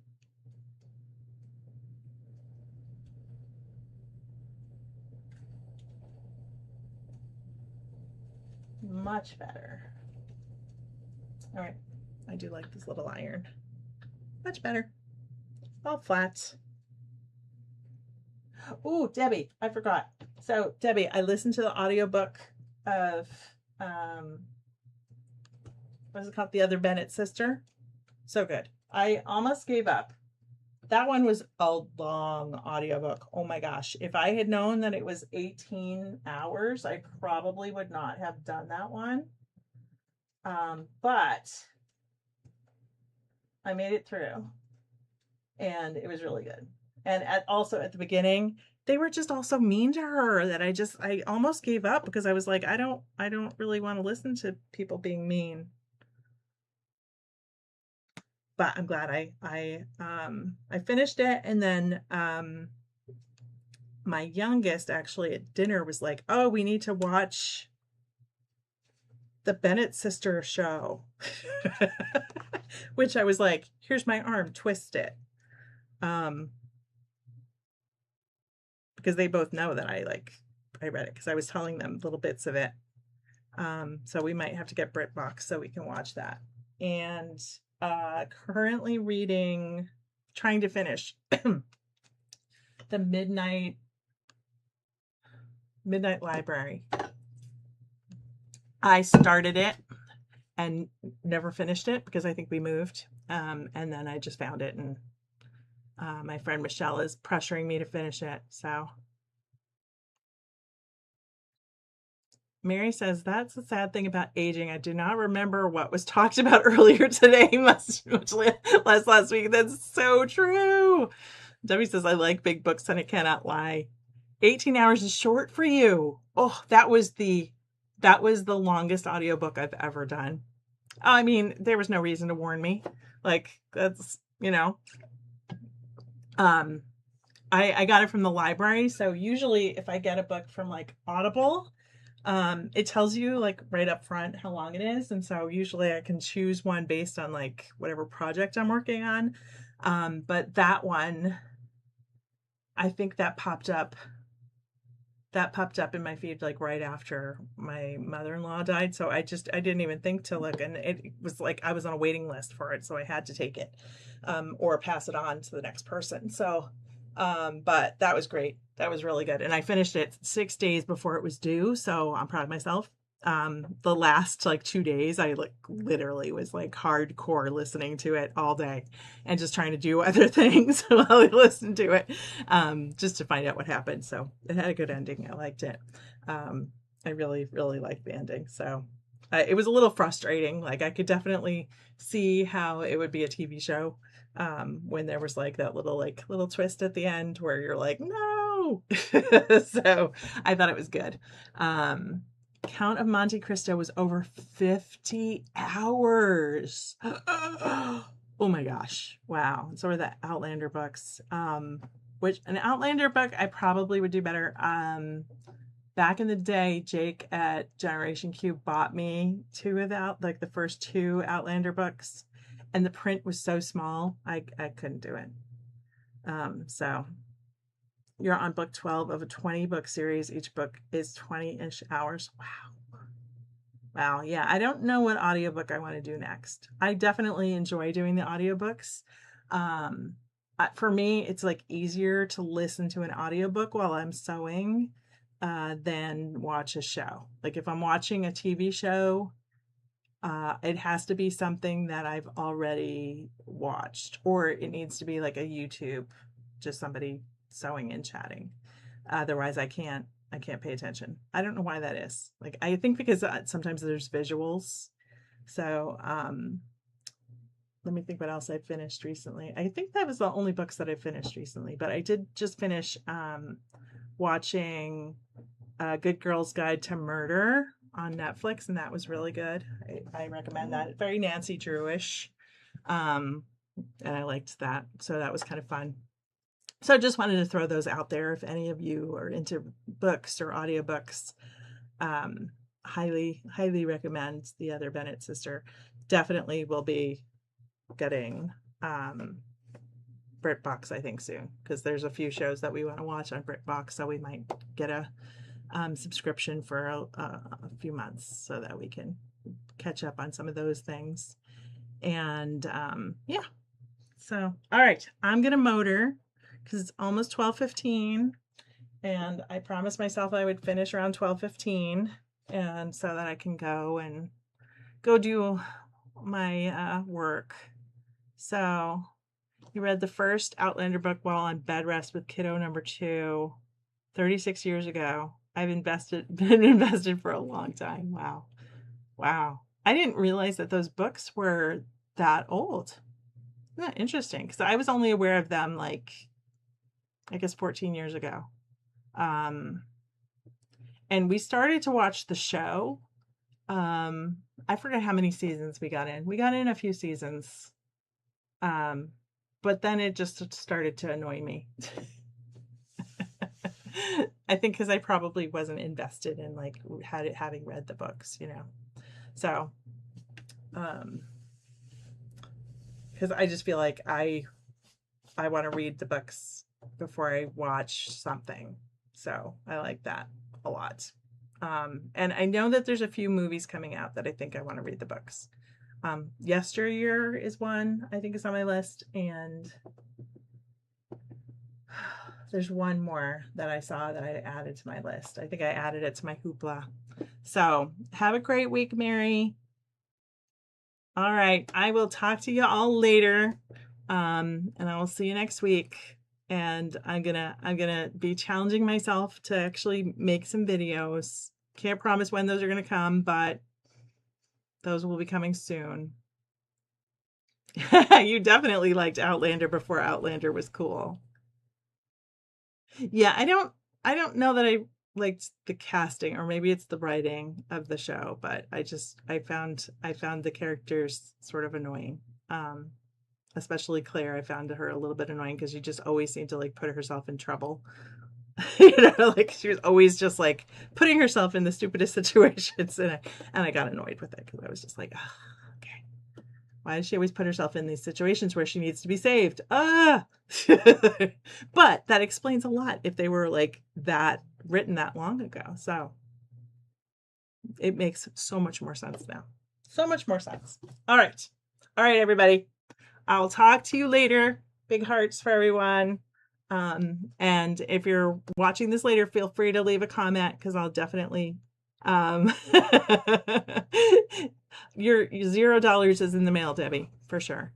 Much better. All right. I do like this little iron. Much better. All flat. Oh, Debbie, I forgot. So, Debbie, I listened to the audiobook of what is it called? The Other Bennett Sister. So good. I almost gave up. That one was a long audiobook. Oh my gosh. If I had known that it was 18 hours, I probably would not have done that one. But I made it through and it was really good. And also at the beginning, they were just all so mean to her that I almost gave up because I was like, I don't really want to listen to people being mean. But I'm glad I finished it. And then my youngest actually at dinner was like, oh, we need to watch the Bennett sister show. Which I was like, here's my arm, twist it. Because they both know that I read it because I was telling them little bits of it. So we might have to get BritBox so we can watch that. And currently trying to finish the Midnight Library. I started it and never finished it because I think we moved. And then I just found it, and my friend Michelle is pressuring me to finish it. So Mary says, that's the sad thing about aging. I do not remember what was talked about earlier today, much less last week. That's so true. Debbie says, I like big books and I cannot lie. 18 hours is short for you. Oh, that was the longest audiobook I've ever done. I mean, there was no reason to warn me. Like, that's, you know. I got it from the library. So usually if I get a book from like Audible, it tells you like right up front how long it is. And so usually I can choose one based on like whatever project I'm working on. But that one, I think that popped up in my feed like right after my mother-in-law died. So I didn't even think to look, and it was like I was on a waiting list for it, so I had to take it or pass it on to the next person. So but that was great. That was really good. And I finished it 6 days before it was due, so I'm proud of myself. The last like 2 days, I like literally was like hardcore listening to it all day and just trying to do other things while I listened to it, just to find out what happened. So it had a good ending. I liked it. I really, really liked the ending. So it was a little frustrating. Like I could definitely see how it would be a TV show. When there was like that little twist at the end where you're like, no. So I thought it was good. Count of Monte Cristo was over 50 hours. Oh my gosh. Wow. So were the Outlander books. Which an Outlander book I probably would do better. Back in the day, Jake at Generation Q bought me the first 2 Outlander books, and the print was so small, I couldn't do it. So you're on book 12 of a 20 book series. Each book is 20-ish hours. Wow. Yeah. I don't know what audiobook I want to do next. I definitely enjoy doing the audiobooks. for me, it's like easier to listen to an audiobook while I'm sewing than watch a show. Like if I'm watching a TV show, it has to be something that I've already watched, or it needs to be like a YouTube, just somebody sewing and chatting. Otherwise, I can't pay attention. I don't know why that is. Like I think because sometimes there's visuals. So let me think what else I finished recently. I think that was the only books that I finished recently, but I did just finish watching Good Girl's Guide to Murder on Netflix, and that was really good. I recommend that. Very Nancy Drewish, and I liked that. So that was kind of fun. So I just wanted to throw those out there. If any of you are into books or audiobooks, highly recommend The Other Bennett Sister. Definitely will be getting BritBox, I think, soon, because there's a few shows that we want to watch on BritBox, so we might get a subscription for a few months so that we can catch up on some of those things. And yeah, so all right, I'm gonna motor because it's almost 12:15, and I promised myself I would finish around 12:15, and so that I can go do my work. So you read the first Outlander book while on bed rest with kiddo number 2 36 years ago. I've been invested for a long time. Wow. Wow. I didn't realize that those books were that old. Isn't that interesting? Because I was only aware of them like, I guess 14 years ago. And we started to watch the show. I forget how many seasons we got in. We got in a few seasons. But then it just started to annoy me. I think because I probably wasn't invested in like having read the books, So, because I just feel like I want to read the books before I watch something. So I like that a lot. And I know that there's a few movies coming out that I think I want to read the books. Yesteryear is one I think is on my list, and there's one more that I saw that I added to my list. I think I added it to my hoopla. So have a great week, Mary. All right, I will talk to you all later, and I will see you next week. And I'm gonna be challenging myself to actually make some videos. Can't promise when those are gonna come, but those will be coming soon. You definitely liked Outlander before Outlander was cool. Yeah, I don't know that I liked the casting, or maybe it's the writing of the show, but I found the characters sort of annoying. Especially Claire, I found her a little bit annoying because she just always seemed to like put herself in trouble. Like she was always just like putting herself in the stupidest situations, and I got annoyed with it because I was just like, oh, okay, why does she always put herself in these situations where she needs to be saved? But that explains a lot if they were like that written that long ago. So it makes so much more sense now. So much more sense. All right, everybody. I'll talk to you later. Big hearts for everyone. And if you're watching this later, feel free to leave a comment because I'll definitely your $0 is in the mail, Debbie, for sure.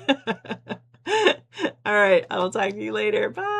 All right, I will talk to you later. Bye.